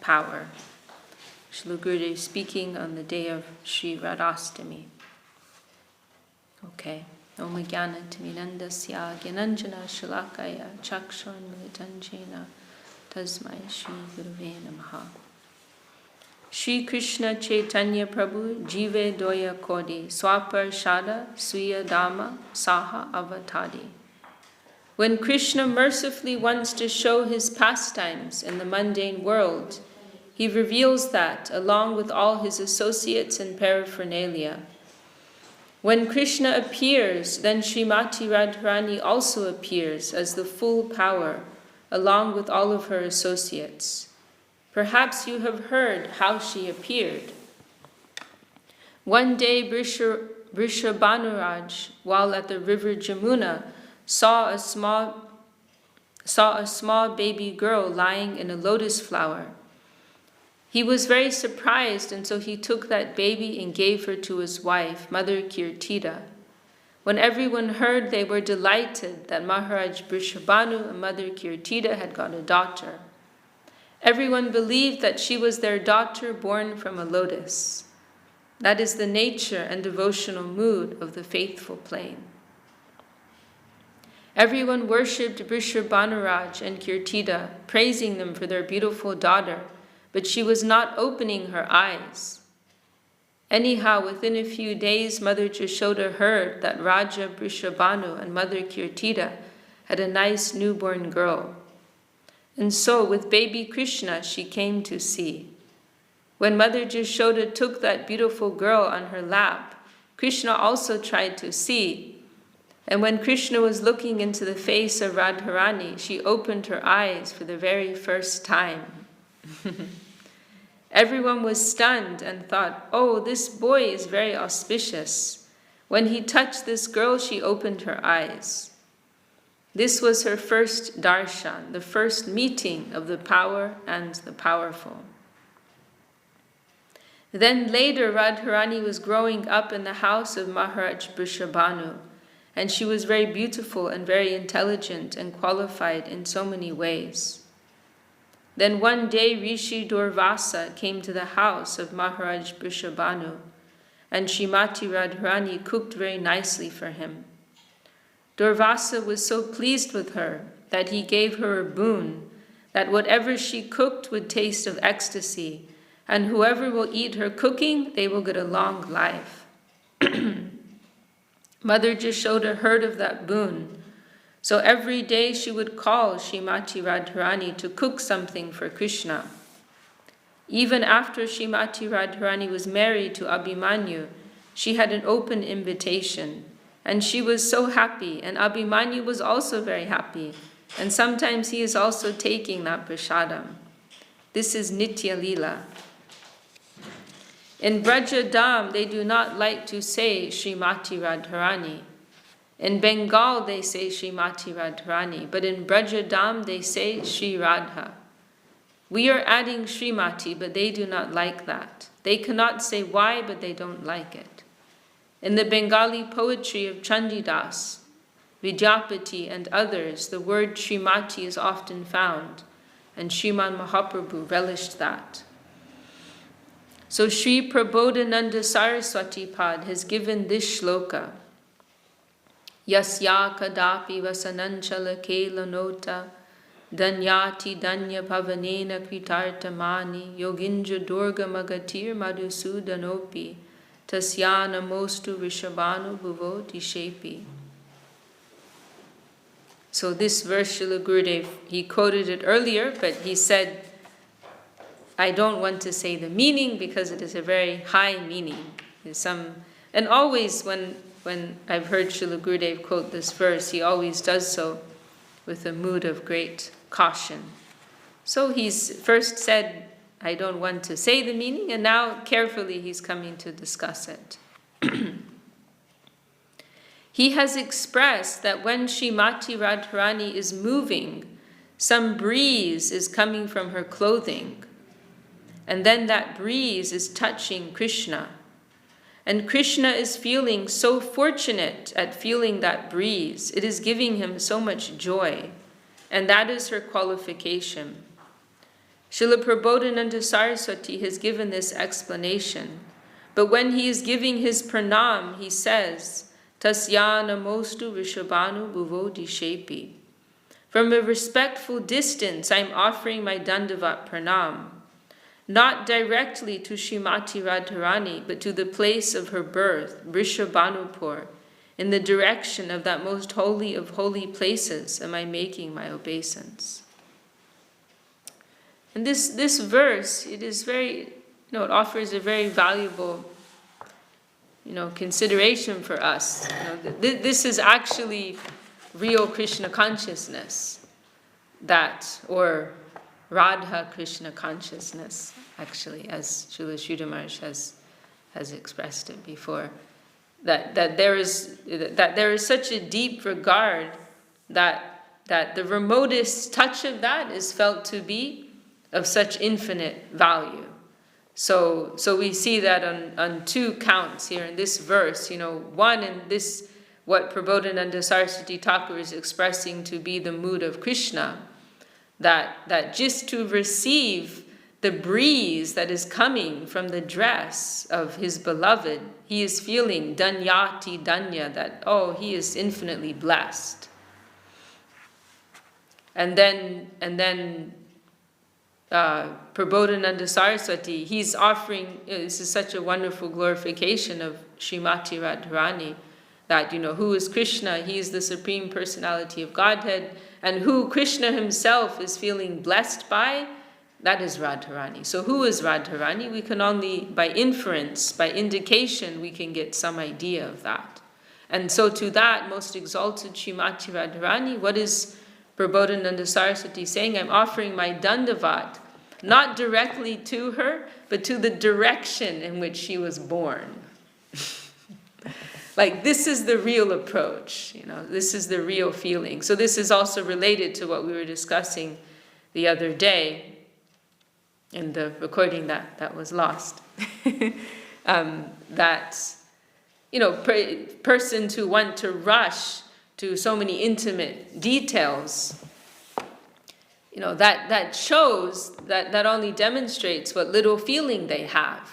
power. Srila Gurudev speaking on the day of Sri Radhastami. Okay. Om Jnana Timirandasya Gyananjana Shalakaya Chakshon Militanjena Tasmai Shri Guruve Namaha. Shri Krishna Chaitanya Prabhu Jive Doya Kodi Swapar Shada Suya Dhamma Saha Avatadi. When Krishna mercifully wants to show his pastimes in the mundane world, he reveals that along with all his associates and paraphernalia. When Krishna appears, then Srimati Radharani also appears as the full power, along with all of her associates. Perhaps you have heard how she appeared. One day Vrishabhanuraj, while at the river Jamuna, saw a small baby girl lying in a lotus flower. He was very surprised, and so he took that baby and gave her to his wife, Mother Kirtida. When everyone heard, they were delighted that Maharaj Vrishabhanu and Mother Kirtida had got a daughter. Everyone believed that she was their daughter born from a lotus. That is the nature and devotional mood of the faithful plain. Everyone worshipped Vrishabhanuraj and Kirtida, praising them for their beautiful daughter, but she was not opening her eyes. Anyhow, within a few days, Mother Jashoda heard that Raja Vrishabhanu and Mother Kirtida had a nice newborn girl. And so, with baby Krishna, she came to see. When Mother Jashoda took that beautiful girl on her lap, Krishna also tried to see. And when Krishna was looking into the face of Radharani, she opened her eyes for the very first time. Everyone was stunned and thought, oh, this boy is very auspicious. When he touched this girl, she opened her eyes. This was her first darshan, the first meeting of the power and the powerful. Then later, Radharani was growing up in the house of Maharaj Vrishabhanu, and she was very beautiful and very intelligent and qualified in so many ways. Then one day Rishi Durvasa came to the house of Maharaj Vrishabhanu, and Srimati Radharani cooked very nicely for him. Durvasa was so pleased with her that he gave her a boon, that whatever she cooked would taste of ecstasy, and whoever will eat her cooking, they will get a long life. Mother Jashoda heard of that boon, so every day she would call Srimati Radharani to cook something for Krishna. Even after Srimati Radharani was married to Abhimanyu, she had an open invitation, and she was so happy, and Abhimanyu was also very happy, and sometimes he is also taking that prasadam. This is Nitya Leela. In Braja Dham, they do not like to say Srimati Radharani. In Bengal, they say Srimati Radharani, but in Braja Dham, they say Sri Radha. We are adding Srimati, but they do not like that. They cannot say why, but they don't like it. In the Bengali poetry of Chandidas, Vidyapati and others, the word Srimati is often found, and Sriman Mahaprabhu relished that. So Sri Prabodhananda Saraswati Pad has given this shloka. Yasya kadapi vasananchala kelanota danyati danya pavanena kritartamani yoginja durga magatir madhusudanopi tasyana mostu vishabhanu bhuvoti shepi. So this verse, Srila Gurudev, he quoted it earlier, but he said, I don't want to say the meaning because it is a very high meaning. And always when I've heard Srila Gurudev quote this verse, he always does so with a mood of great caution. So he's first said, I don't want to say the meaning, and now carefully he's coming to discuss it. He has expressed that when Srimati Radharani is moving, some breeze is coming from her clothing, and then that breeze is touching Krishna. And Krishna is feeling so fortunate at feeling that breeze. It is giving him so much joy, and that is her qualification. Srila Prabodhananda Saraswati has given this explanation. But when he is giving his pranam, he says, Tasya namostu Rishabhanu bhuvo dishepi. From a respectful distance, I am offering my Dandavat pranam, not directly to Srimati Radharani, but to the place of her birth, Vrishabhanupur, in the direction of that most holy of holy places am I making my obeisance. And this verse, it is very, it offers a very valuable, consideration for us. This is actually real Krishna consciousness, or Radha Krishna consciousness, actually, as Srila Sridhar Maharaj has expressed it before. That there is such a deep regard that the remotest touch of that is felt to be of such infinite value. So we see that on two counts here in this verse. One in this, what Prabodhananda Saraswati Thakur is expressing to be the mood of Krishna, that just to receive the breeze that is coming from the dress of his beloved, he is feeling danyati danya, that, he is infinitely blessed. And then Prabodhananda Saraswati, he's offering, this is such a wonderful glorification of Srimati Radharani, that, who is Krishna? He is the Supreme Personality of Godhead, and who Krishna himself is feeling blessed by, that is Radharani. So who is Radharani? We can only, by inference, by indication, we can get some idea of that. And so to that most exalted Srimati Radharani, what is Prabodhananda Saraswati saying? I'm offering my Dandavat, not directly to her, but to the direction in which she was born. Like, this is the real approach, this is the real feeling. So this is also related to what we were discussing the other day in the recording that was lost. Persons who want to rush to so many intimate details, that shows, that only demonstrates what little feeling they have.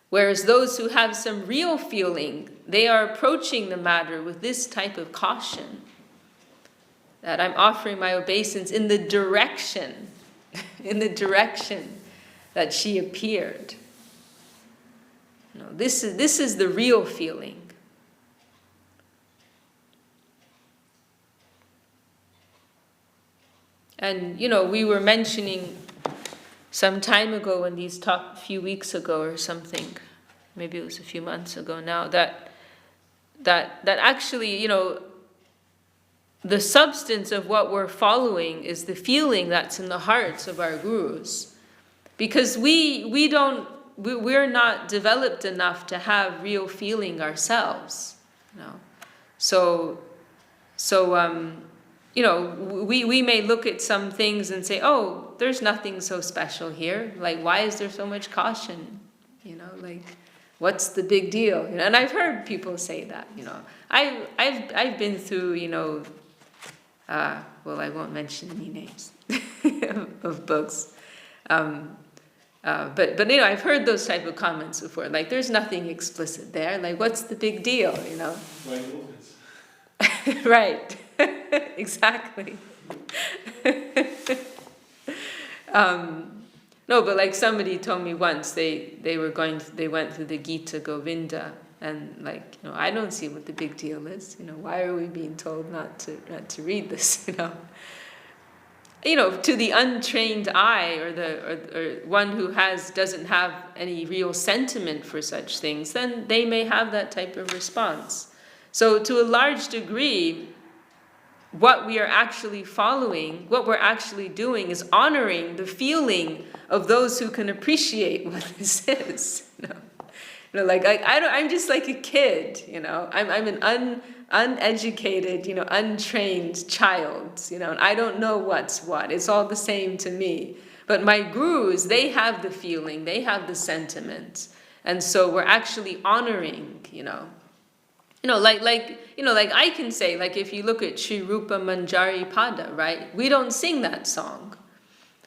Whereas those who have some real feeling, they are approaching the matter with this type of caution, that I'm offering my obeisance in the direction, that she appeared. This is the real feeling. And, we were mentioning some time ago in these talks, a few weeks ago or something, maybe it was a few months ago now, that actually, the substance of what we're following is the feeling that's in the hearts of our gurus. Because we're not developed enough to have real feeling ourselves. We may look at some things and say, there's nothing so special here. Like, why is there so much caution? What's the big deal? And I've heard people say that. I've been through, I won't mention any names of books. But I've heard those type of comments before. Like, there's nothing explicit there. Like, what's the big deal? Right. Exactly. No, but like somebody told me once, they went through the Gita Govinda, and I don't see what the big deal is. Why are we being told not to read this? To the untrained eye, or one who doesn't have any real sentiment for such things, then they may have that type of response. So to a large degree, what we are actually following, what we're actually doing, is honoring the feeling of those who can appreciate what this is. I'm just like a kid. I'm an uneducated, untrained child. And I don't know what's what. It's all the same to me. But my gurus, they have the feeling, they have the sentiment, and so we're actually honoring. Like I can say, like if you look at Sri Rupa Manjari Pada, right? We don't sing that song.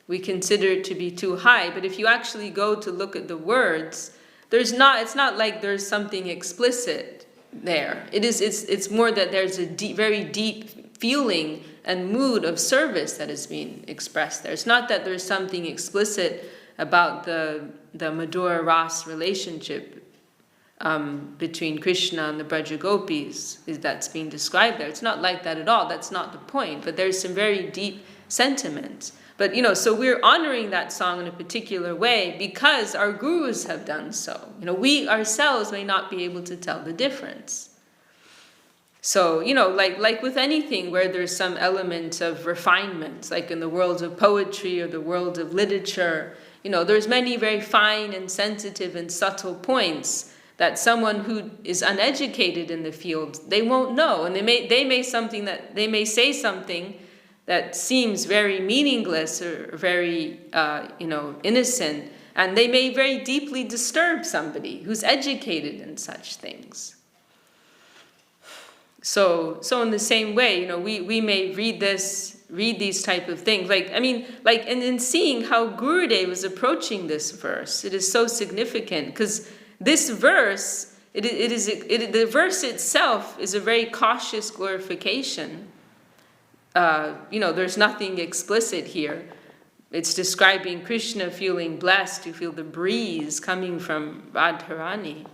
we consider it to be too high. But if you actually go to look at the words, it's not like there's something explicit there. It's more that there's a very deep feeling and mood of service that is being expressed there. It's not that there's something explicit about the Madhura Ras relationship between Krishna and the Braja Gopis that's being described there. It's not like that at all. That's not the point. But there's some very deep sentiments. But, so we're honoring that song in a particular way because our gurus have done so. We ourselves may not be able to tell the difference. So, like with anything where there's some element of refinement, like in the world of poetry or the world of literature, there's many very fine and sensitive and subtle points that someone who is uneducated in the field, they won't know. And they may say something that seems very meaningless or very, innocent, and they may very deeply disturb somebody who's educated in such things. So in the same way, we may read these type of things. And in seeing how Gurudev is approaching this verse, it is so significant because this verse, the verse itself is a very cautious glorification. There's nothing explicit here. It's describing Krishna feeling blessed to feel the breeze coming from Radharani.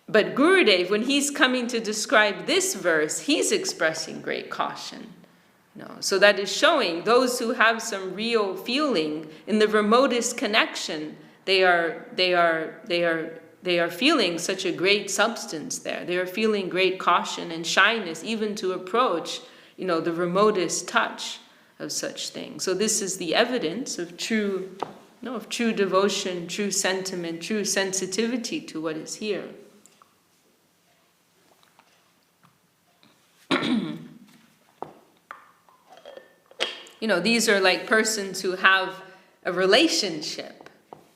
But Gurudev, when he's coming to describe this verse, he's expressing great caution. So that is showing those who have some real feeling in the remotest connection, they are feeling such a great substance there. They are feeling great caution and shyness, even to approach, the remotest touch of such things. So this is the evidence of true devotion, true sentiment, true sensitivity to what is here. These are like persons who have a relationship,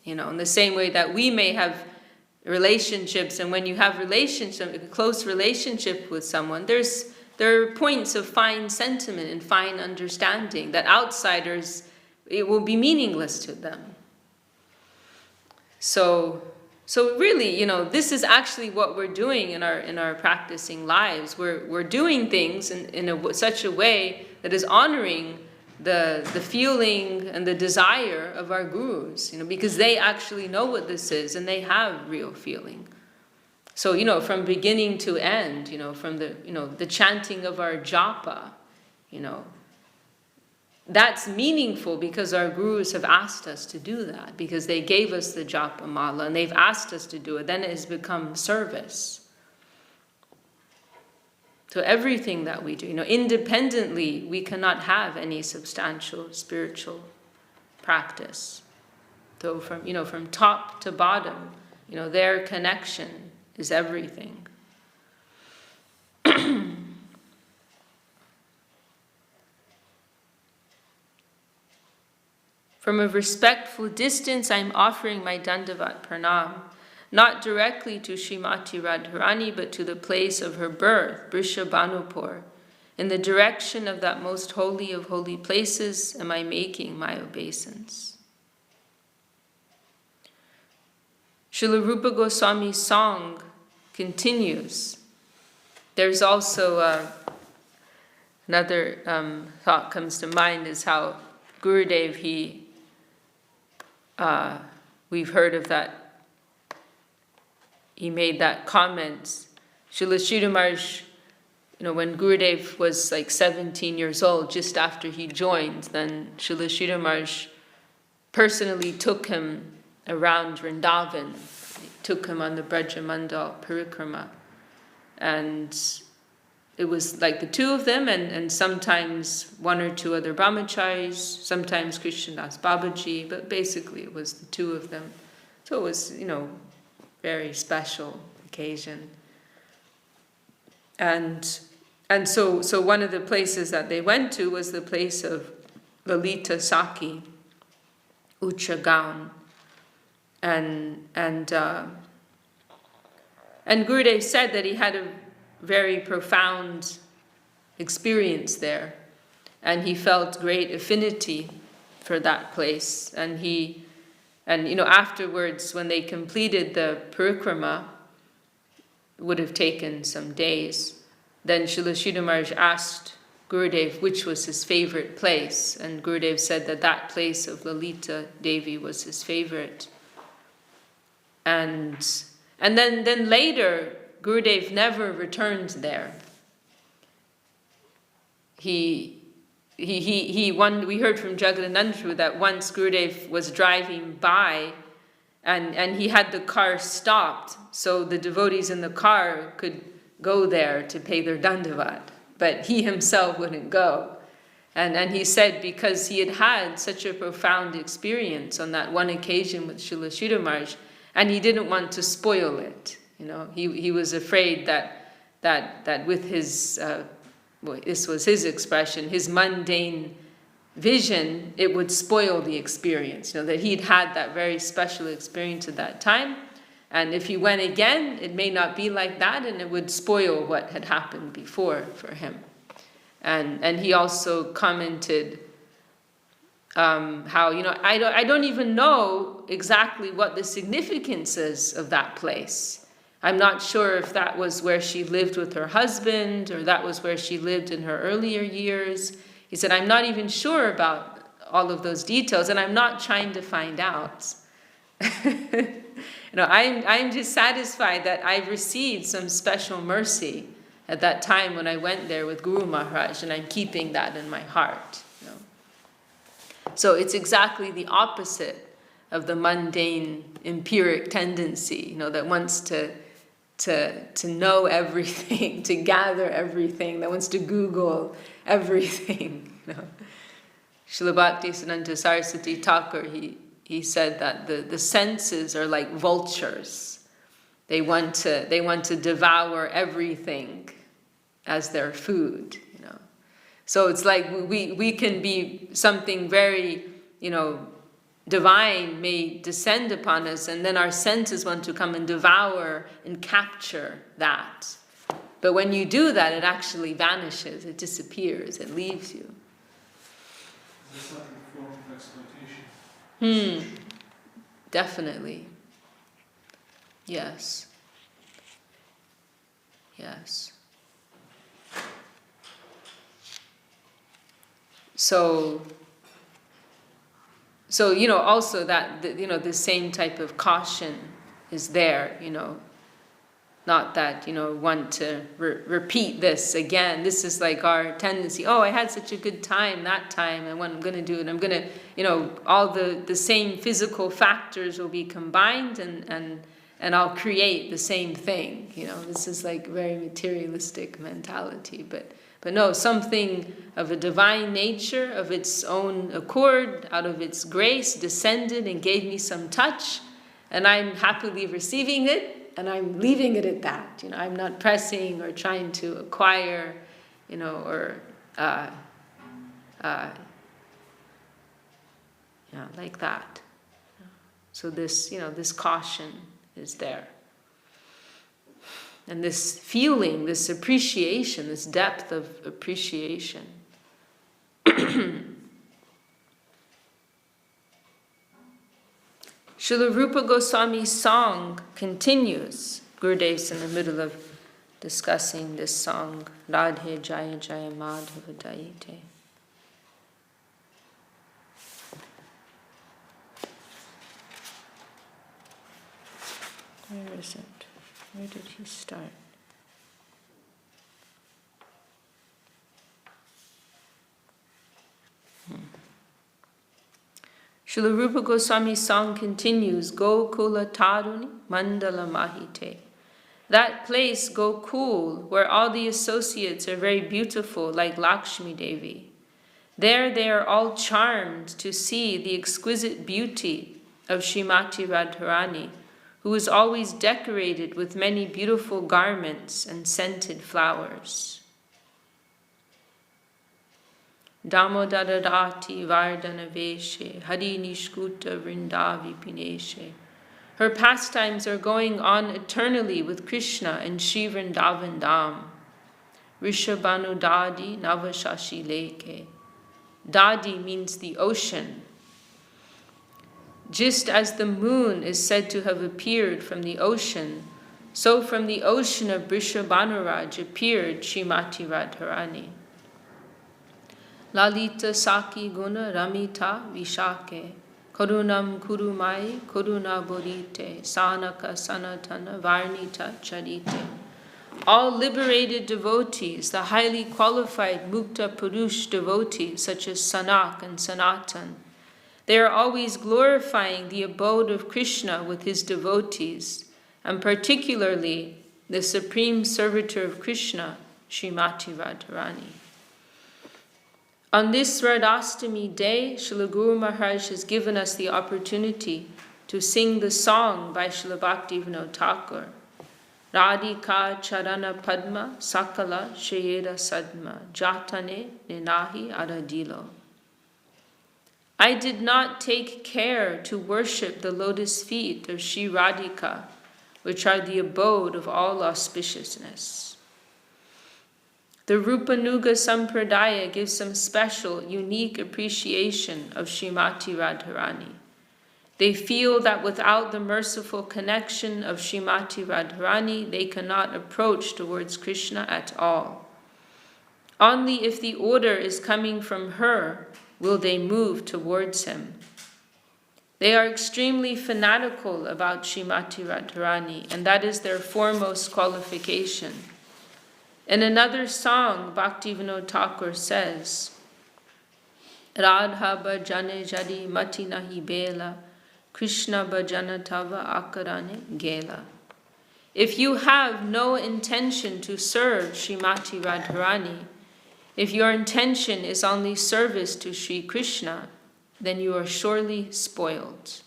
in the same way that we may have relationships. And when you have a close relationship with someone, there are points of fine sentiment and fine understanding that outsiders, it will be meaningless to them. So really, this is actually what we're doing in our practicing lives. We're doing things in such a way that is honoring the feeling and the desire of our gurus, because they actually know what this is and they have real feeling. So, from beginning to end, from the chanting of our japa, that's meaningful because our gurus have asked us to do that, because they gave us the japa mala and they've asked us to do it. Then it has become service. So everything that we do, independently, we cannot have any substantial spiritual practice. So from top to bottom, their connection is everything. From a respectful distance, I'm offering my Dandavat Pranam, not directly to Srimati Radharani, but to the place of her birth, Vrishabhanupur. In the direction of that most holy of holy places am I making my obeisance. Srila Rupa Goswami's song continues. There's also another thought comes to mind is how Gurudev, we've heard of that. He made that comment. Srila Sridhar Maharaj, when Gurudev was like 17 years old, just after he joined, then Srila Sridhar Maharaj personally took him around Vrindavan. He took him on the Brajamandal Parikrama. And it was like the two of them, and sometimes one or two other brahmacharis, sometimes Krishnadas Babaji, but basically it was the two of them. So it was, very special occasion. And so one of the places that they went to was the place of Lalita Saki, Uchagaon. And Gurudev said that he had a very profound experience there, and he felt great affinity for that place. And afterwards, when they completed the parikrama, it would have taken some days. Then Srila Sridhar Maharaj asked Gurudev which was his favorite place, and Gurudev said that place of Lalita Devi was his favorite. And then later, Gurudev never returned there. We heard from Jagadanandru that once Gurudev was driving by and he had the car stopped so the devotees in the car could go there to pay their dandavat, but he himself wouldn't go. And he said because he had such a profound experience on that one occasion with Srila Sridhar Maharaj, and he didn't want to spoil it. He was afraid that with his, this was his expression, his mundane vision, it would spoil the experience. That he'd had that very special experience at that time, and if he went again, it may not be like that, and it would spoil what had happened before for him. And he also commented how, I don't even know exactly what the significance is of that place. I'm not sure if that was where she lived with her husband or that was where she lived in her earlier years. He said, I'm not even sure about all of those details, and I'm not trying to find out. I'm just satisfied that I've received some special mercy at that time when I went there with Guru Maharaj, and I'm keeping that in my heart. So it's exactly the opposite of the mundane, empiric tendency, that wants to know everything, to gather everything, that wants to Google everything. Srila Bhakti Siddhanta Saraswati Thakur, he said that the senses are like vultures. They want to devour everything as their food. So it's like we can be something very, divine may descend upon us, and then our senses want to come and devour and capture that. But when you do that, it actually vanishes, it disappears, it leaves you. Is this like a form of exploitation? Definitely. Yes. So also that, the same type of caution is there, not that, want to repeat this again. This is like our tendency. Oh, I had such a good time that time, and what I'm going to do, and I'm going to, all the same physical factors will be combined, and I'll create the same thing. This is like very materialistic mentality, but no, something of a divine nature, of its own accord, out of its grace, descended and gave me some touch, and I'm happily receiving it, and I'm leaving it at that. I'm not pressing or trying to acquire, or like that. So this, this caution is there. And this feeling, this appreciation, this depth of appreciation. Srila Rupa Goswami's song continues. Gurudev's in the middle of discussing this song, Radhe Jaya Jaya Madhava Dayite. Where is it? Where did he start? Srila Rupa Goswami's song continues, Gokula Taruni Mandala Mahite. That place, Gokul, where all the associates are very beautiful, like Lakshmi Devi. There they are all charmed to see the exquisite beauty of Srimati Radharani, who is always decorated with many beautiful garments and scented flowers. Damodarati Vardhana Veshe, Hari Nishkuta Vrindavi Pineshe. Her pastimes are going on eternally with Krishna and Shri Vrindavan Dham. Rishabhanu Dadi Navashashi Leke. Dadi means the ocean, Just as the moon is said to have appeared from the ocean, so from the ocean of Vrishabhanuraj appeared Srimati Radharani. Lalita Saki Guna Ramita Vishakha Karunam Kurumai Karuna Borite Sanaka Sanatana Varnita Charite. All liberated devotees, the highly qualified Mukta Purush devotees such as Sanak and Sanatan, they are always glorifying the abode of Krishna with his devotees, and particularly the supreme servitor of Krishna, Srimati Radharani. On this Radhastami day, Srila Guru Maharaj has given us the opportunity to sing the song by Srila Bhaktivinoda Thakur, Radhika Charana Padma Sakala Shayera Sadma Jatane Ninahi Aradilo. I did not take care to worship the lotus feet of Sri Radhika, which are the abode of all auspiciousness. The Rupanuga Sampradaya gives some special, unique appreciation of Srimati Radharani. They feel that without the merciful connection of Srimati Radharani, they cannot approach towards Krishna at all. Only if the order is coming from her will they move towards him. They are extremely fanatical about Srimati Radharani, and that is their foremost qualification. In another song, Bhaktivinoda Thakur says, Radha bhajane jadi mati nahi bela, Krishna bhajana tava akarane gela. If you have no intention to serve Srimati Radharani, if your intention is only service to Sri Krishna, then you are surely spoiled.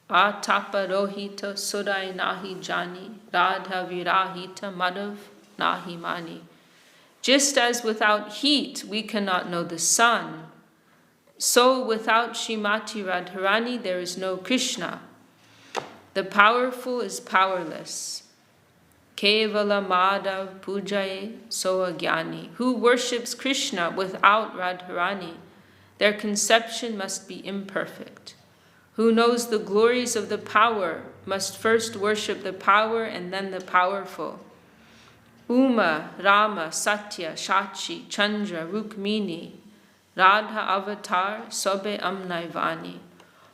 Atapa rohita sudai nahi jani, radha virahita madhav nahi mani. Just as without heat we cannot know the sun, so without Srimati Radharani there is no Krishna. The powerful is powerless. Kevala Madhav Pujaye Soagyani. Who worships Krishna without Radharani, their conception must be imperfect. Who knows the glories of the power must first worship the power and then the powerful. Uma, Rama, Satya, Shachi, Chandra, Rukmini, Radha Avatar, Sobe Amnaivani.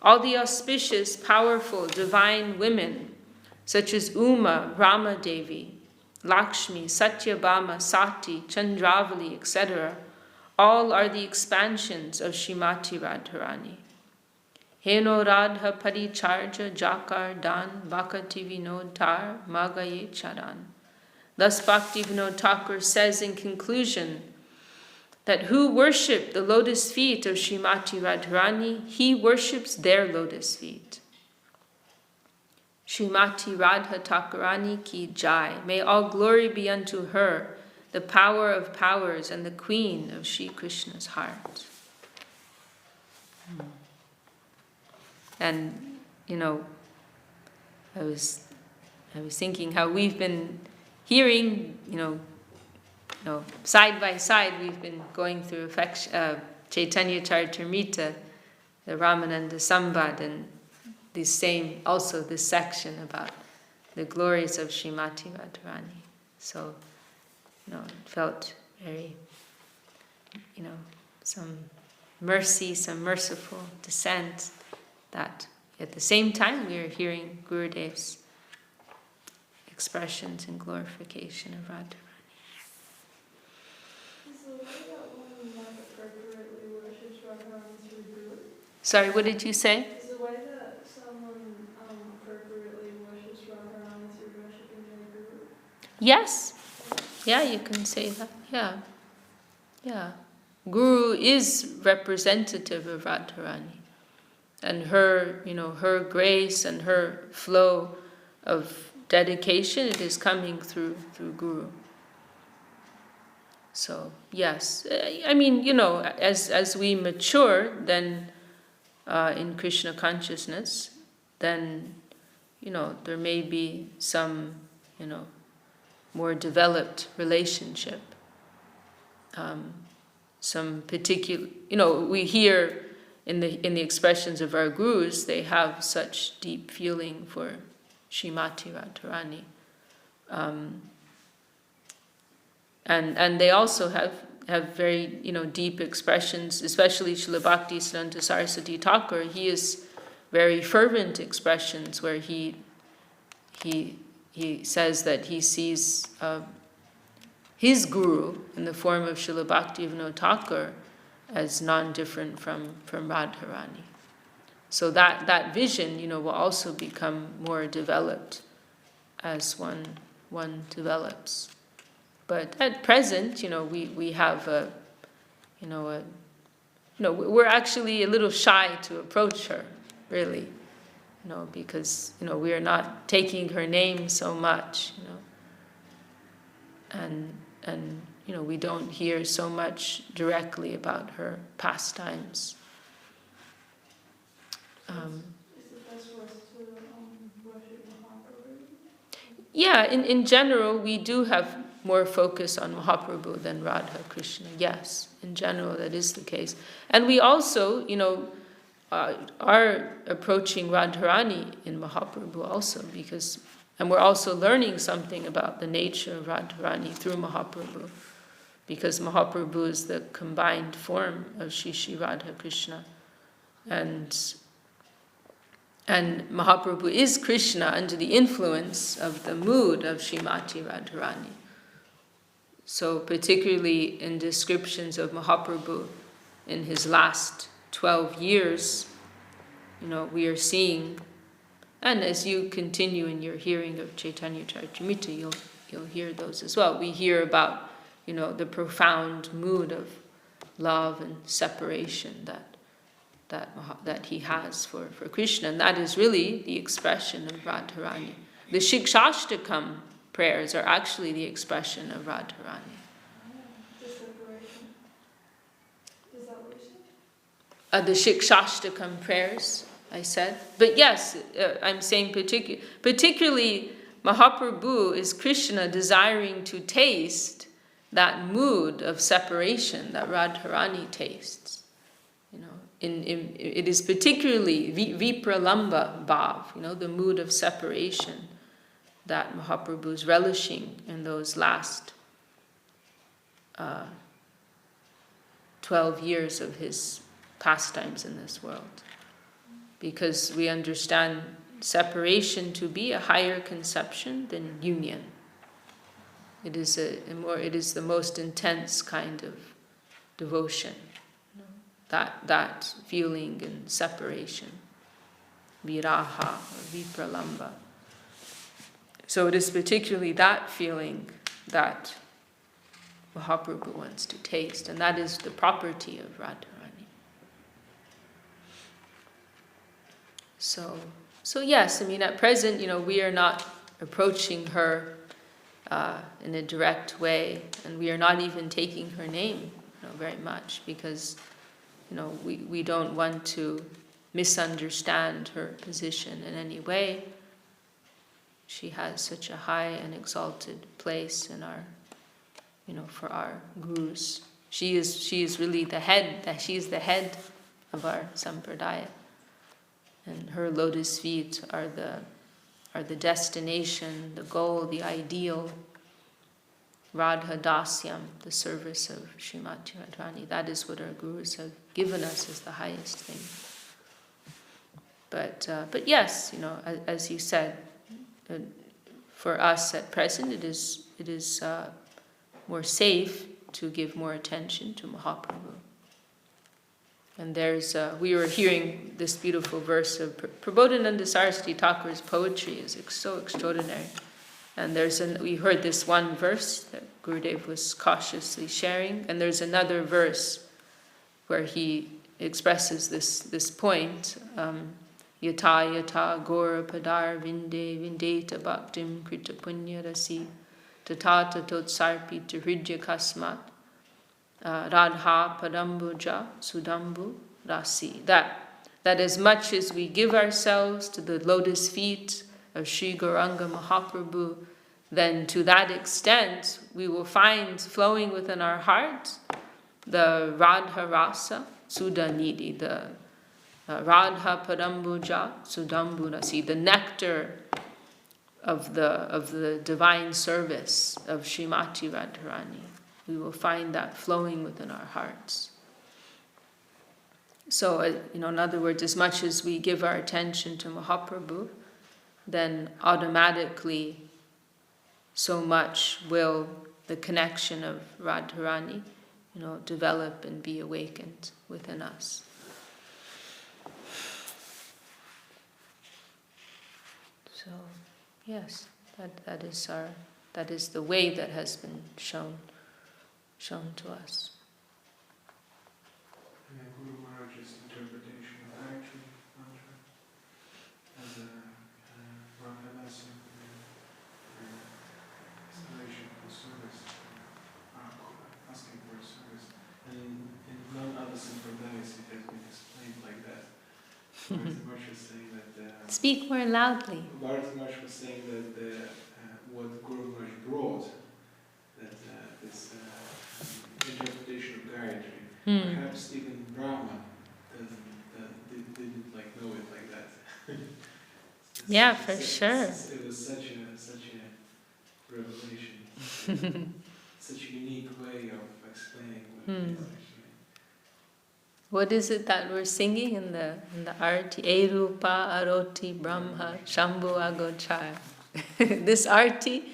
All the auspicious, powerful, divine women, such as Uma, Rama Devi, Lakshmi, Satyabhama, Sati, Chandravali, etc., all are the expansions of Srimati Radharani. Heno Radha Paricharja Jakar Dan Bhakti Vinod Tar Magaye Charan. Thus Bhaktivinoda Thakur says in conclusion that who worship the lotus feet of Srimati Radharani, he worships their lotus feet. Srimati Radha Thakurani ki jai. May all glory be unto her, the power of powers and the queen of Sri Krishna's heart. And, I was thinking how we've been hearing, side by side, we've been going through Chaitanya Charitamrita, the Ramananda Sambad, and this section about the glories of Srimati Radharani. So, it felt very, some mercy, some merciful descent, that at the same time we are hearing Gurudev's expressions and glorification of Radharani. Is the way that one appropriately worships Radharani through Guru? Sorry, what did you say? Is the way that someone appropriately worships Radharani through worshipping their Guru? Yes. Yeah, you can say that. Yeah. Guru is representative of Radharani. And her, her grace and her flow of dedication, it is coming through Guru. So, yes. As we mature, then in Krishna consciousness, then, there may be some, more developed relationship. Some particular, we hear, in the expressions of our gurus, they have such deep feeling for Srimati Radharani. And they also have very deep expressions, especially Srila Bhakti Siddhanta Saraswati Thakur. He is very fervent expressions where he says that he sees his guru in the form of Srila Bhaktivinoda Thakur as non-different from Radharani. So that vision, will also become more developed as one develops. But at present, we have we're actually a little shy to approach her, really, because we are not taking her name so much, and we don't hear so much directly about her pastimes. Is it best for us to worship Mahaprabhu? Yeah, in general, we do have more focus on Mahaprabhu than Radha Krishna. Yes, in general, that is the case. And we also, are approaching Radharani in Mahaprabhu also, and we're also learning something about the nature of Radharani through Mahaprabhu, because Mahaprabhu is the combined form of Shri Radha Krishna. And Mahaprabhu is Krishna under the influence of the mood of Srimati Radharani. So particularly in descriptions of Mahaprabhu in his last 12 years, we are seeing, and as you continue in your hearing of Chaitanya Charitamrita, you'll hear those as well. We hear about, the profound mood of love and separation that he has for Krishna, and that is really the expression of Radharani. The Shikshashtakam prayers are actually the expression of Radharani. The separation. Is that what you said? The Shikshashtakam prayers, I said. But yes, I'm saying particularly Mahaprabhu is Krishna desiring to taste that mood of separation that Radharani tastes. It is particularly vipralamba bhav, the mood of separation that Mahaprabhu is relishing in those last 12 years of his pastimes in this world. Because we understand separation to be a higher conception than union. It is the most intense kind of devotion. That feeling in separation, viraha or vipralamba. So it is particularly that feeling that Mahaprabhu wants to taste, and that is the property of Radharani. So yes, at present, we are not approaching her in a direct way, and we are not even taking her name, very much, because we don't want to misunderstand her position in any way. She has such a high and exalted place in our, for our gurus. She is really the head. She is the head of our sampradaya, and her lotus feet are the destination, the goal, the ideal. Radha Dasyam, the service of Srimati Radharani. That is what our gurus have given us as the highest thing. But yes, as you said, for us at present, it is more safe to give more attention to Mahaprabhu. And we were hearing this beautiful verse of Prabodhananda Saraswati Thakur's poetry is so extraordinary. And we heard this one verse that Gurudev was cautiously sharing, and there's another verse where he expresses this point, yata yata gora padar vindeta bhaktim krita punya rasi tatata tot sarpita hridya kasmat radha padambuja sudambu rasi. That as much as we give ourselves to the lotus feet of Sri Gauranga Mahaprabhu, then to that extent we will find flowing within our heart the Radha Rasa, Sudha Nidhi, Radha Padambuja Sudambunasi, the nectar of the divine service of Srimati Radharani. We will find that flowing within our hearts. So, in other words, as much as we give our attention to Mahaprabhu, then automatically so much will the connection of Radharani, develop and be awakened within us. So, yes, that is the way that has been shown to us. And Guru Maharaj's interpretation of Gayatri mantra as a Brahma lesson installation for service, asking for service. And in none other Sampradayas it has been explained like that. Bharati Maharaj was saying that... Speak more loudly. Bharati Maharaj was saying that what Guru Maharaj brought, that this interpretation of Gayatri, perhaps even Brahma didn't know it like that. Yeah, for sure. It was such a revelation, such a unique way of explaining what it is actually. What is it that we're singing in the arti? Erupa aroti brahma shambhu agochar. This arti,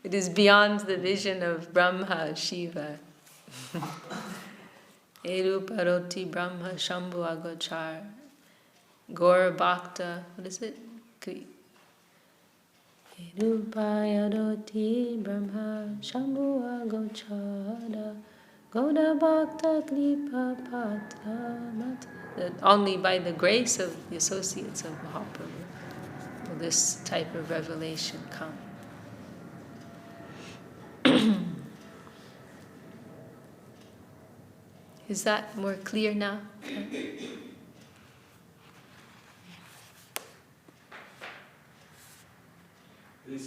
it is beyond the vision of Brahma, Shiva. Erupa aroti brahma shambhu agochar. Gaur bhakta, what is it? Erupa aroti brahma shambhu agochara. Goda Bhakta Klipa Pata Mata. That only by the grace of the associates of Mahaprabhu will this type of revelation come. Is that more clear now? It's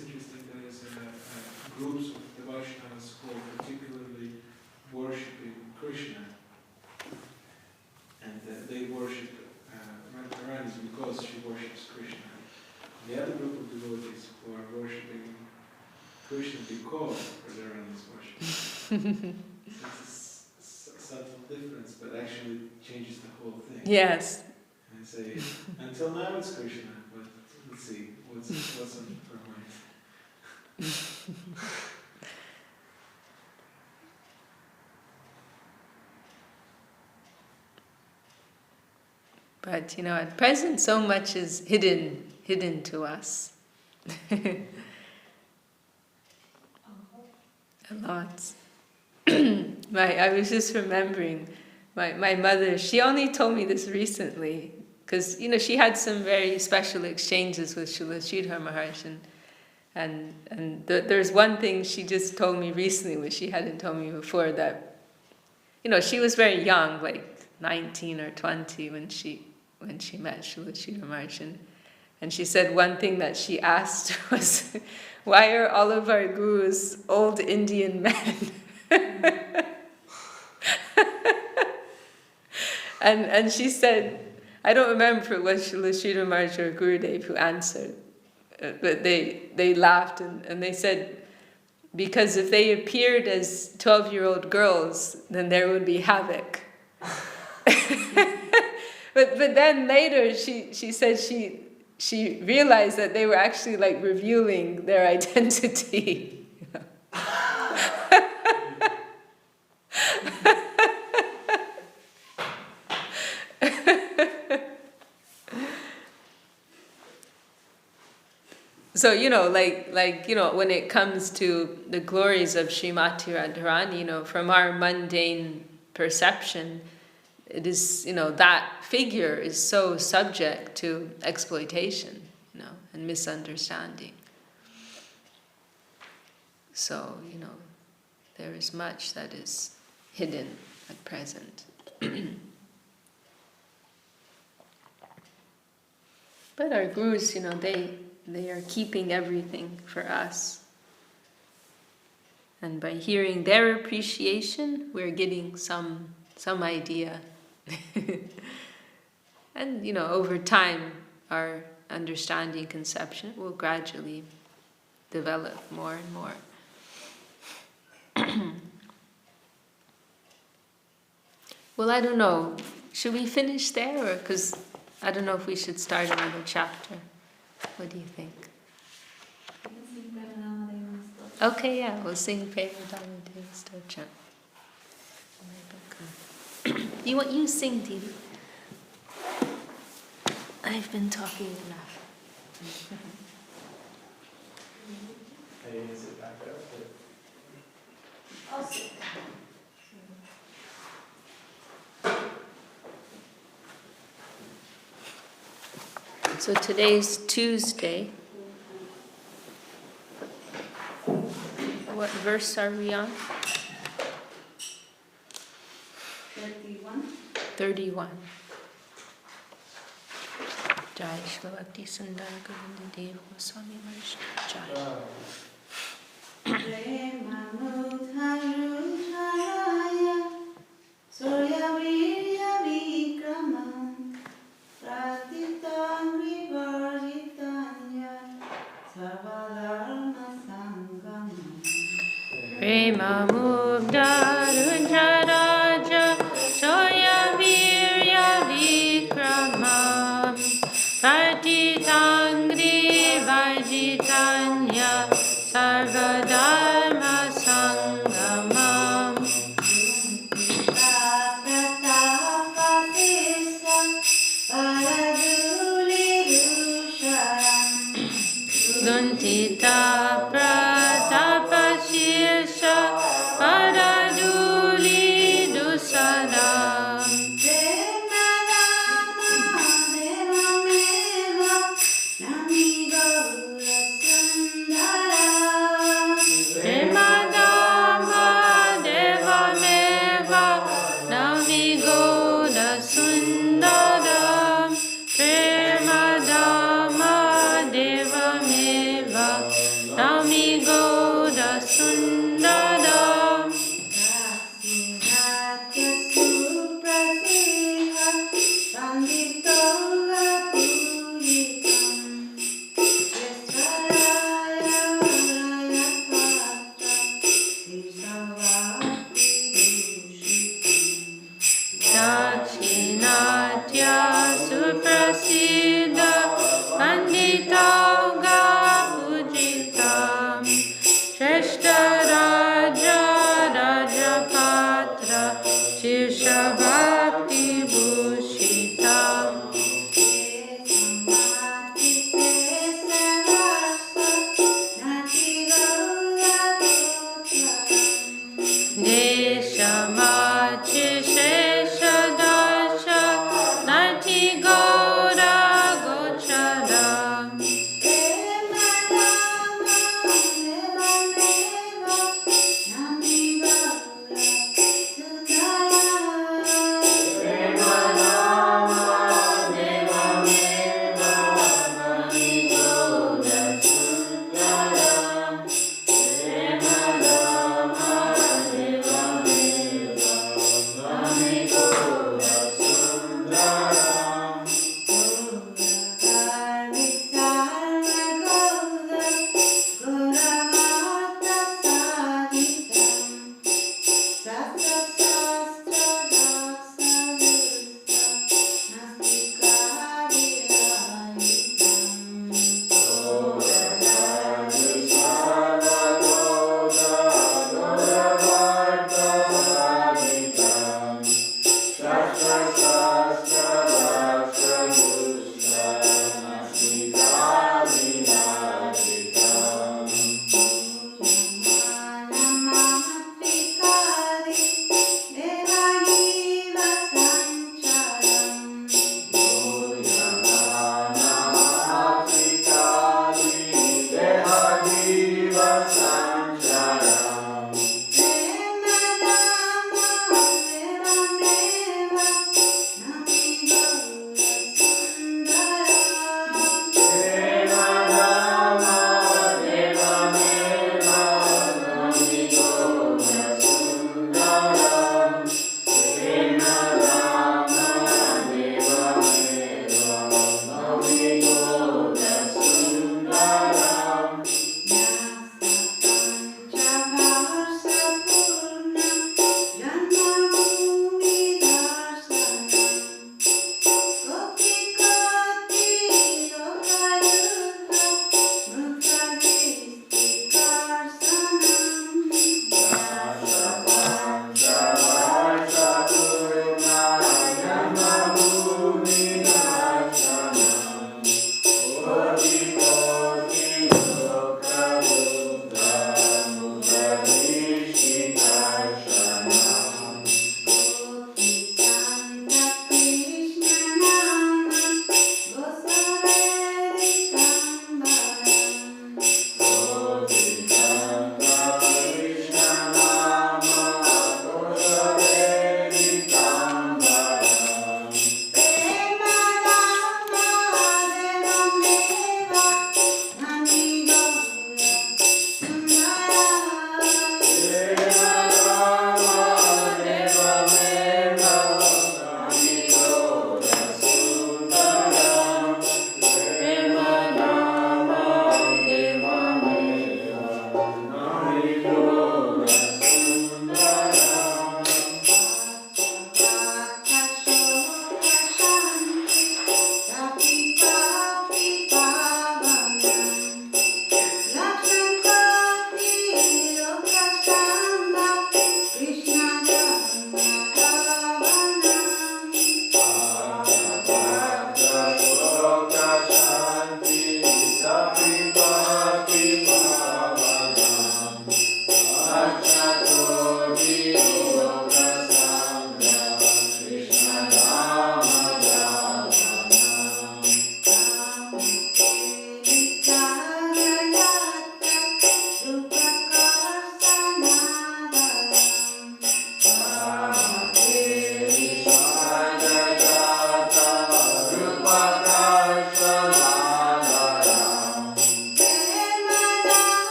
interesting there is groups of the Vaishnavas who are particularly worshipping Krishna, and they worship Radharani because she worships Krishna. The other group of devotees who are worshipping Krishna because Radharani is worshipped. So it's a subtle difference, but actually changes the whole thing. Yes. And I say, until now it's Krishna, but let's see what's on her mind. But at present so much is hidden to us. A lot. I was just remembering my mother, she only told me this recently, because she had some very special exchanges with Srila Sridhar Maharaj, and there's one thing she just told me recently, which she hadn't told me before, that she was very young, like 19 or 20 when she met Srila Sridhar Maharaj, and she said one thing that she asked was, why are all of our gurus old Indian men? and she said, I don't remember if it was Srila Sridhar Maharaj or Gurudev who answered, but they laughed and they said, because if they appeared as 12-year-old girls, then there would be havoc. But then later she said she realized that they were actually like revealing their identity. So, when it comes to the glories of Srimati Radharani, from our mundane perception, it is, that figure is so subject to exploitation, and misunderstanding. So, there is much that is hidden at present. But our gurus, they are keeping everything for us. And by hearing their appreciation, we're getting some idea. And, over time, our understanding, conception will gradually develop more and more. Well, I don't know. Should we finish there? Or because I don't know if we should start another chapter. What do you think? Okay, yeah, we'll sing Prema Stocha. You sing, Didi. I've been talking enough. Is it back there? I'll sit down. So today's Tuesday. What verse are we on? 31. Jai Shri Bhakti Sundar Govinda Dev Goswami Maharaj Jai. Prema-mudharudharaya Surya-virya Vikramam Pratitam Vivarjitanya Sarvadharma Sangamam Prema Mugdha Rudraraja Soya Virya Vikramam Patitangri Vajitanya Sarvadharma Sangamam Pratapatisa Paraduli-dusharam Duntita Pratapasirsa Paraduli Dusaram Premadama Devameva Namigoda Sundaram Premadama Devameva Namigoda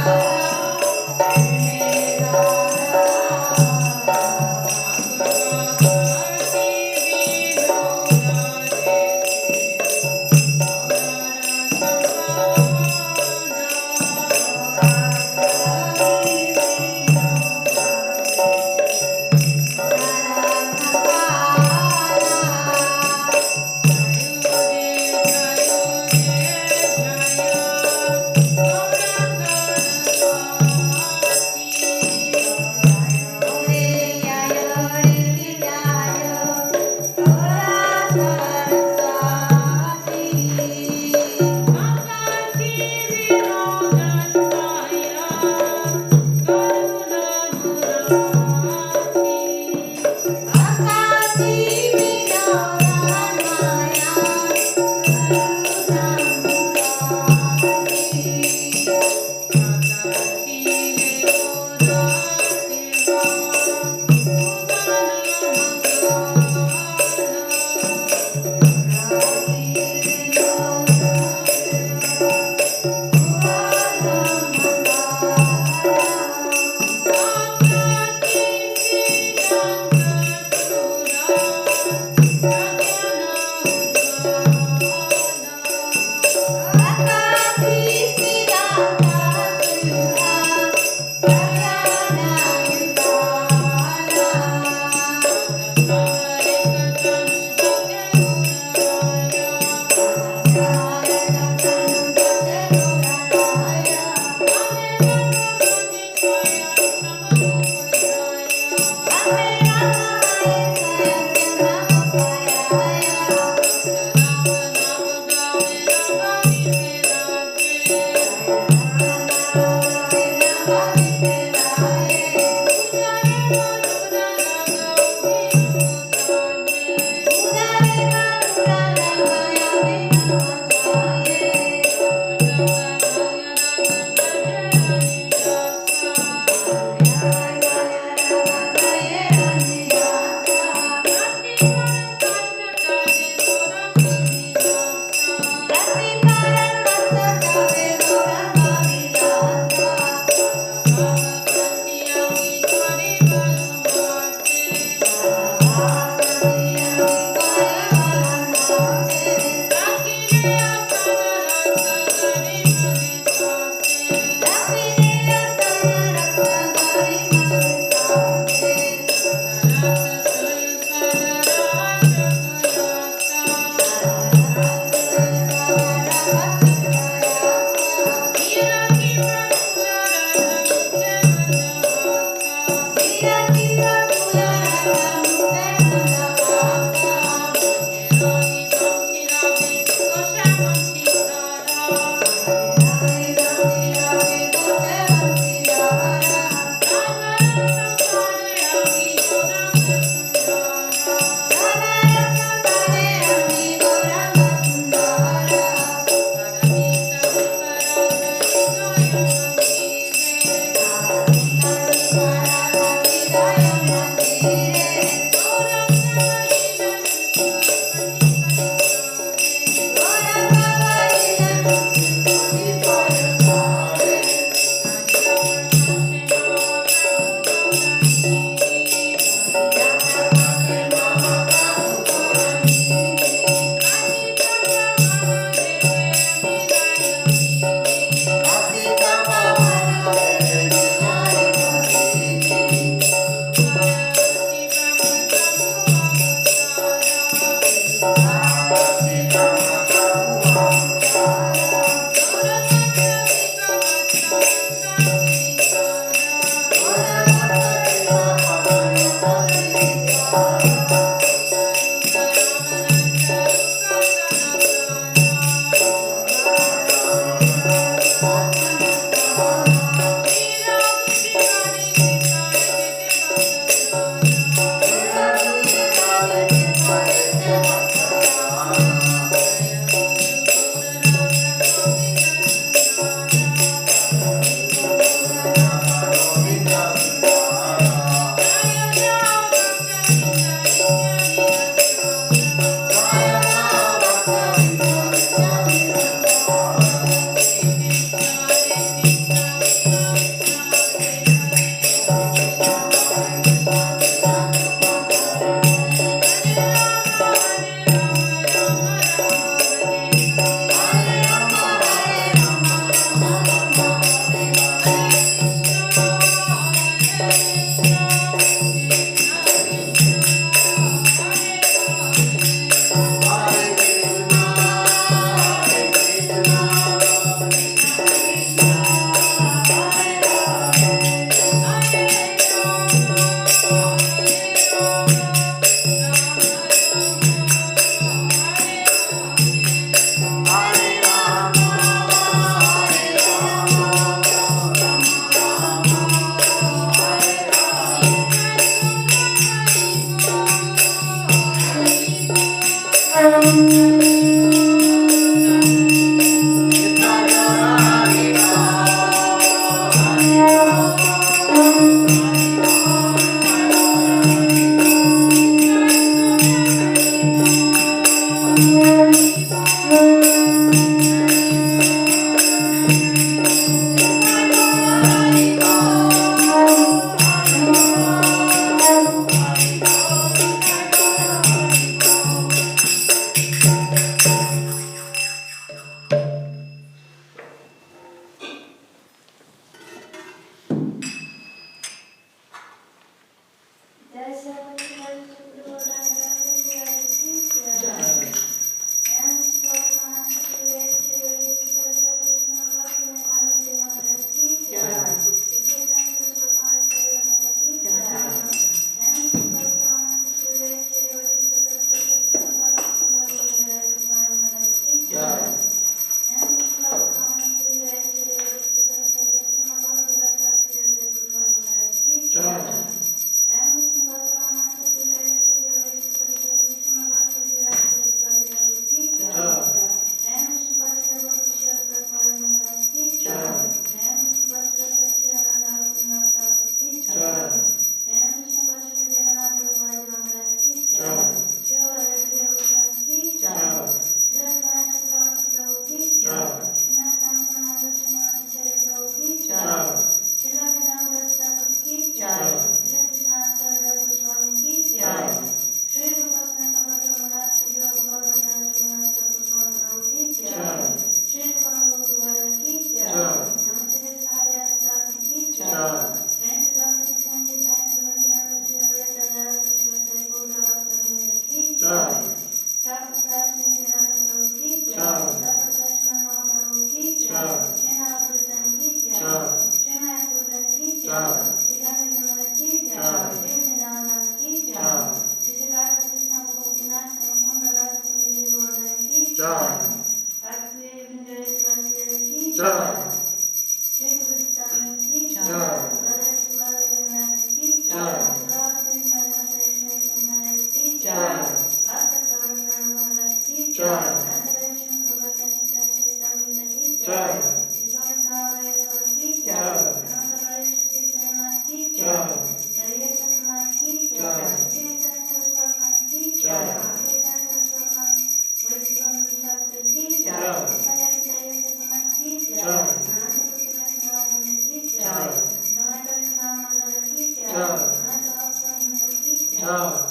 Jaya Ah,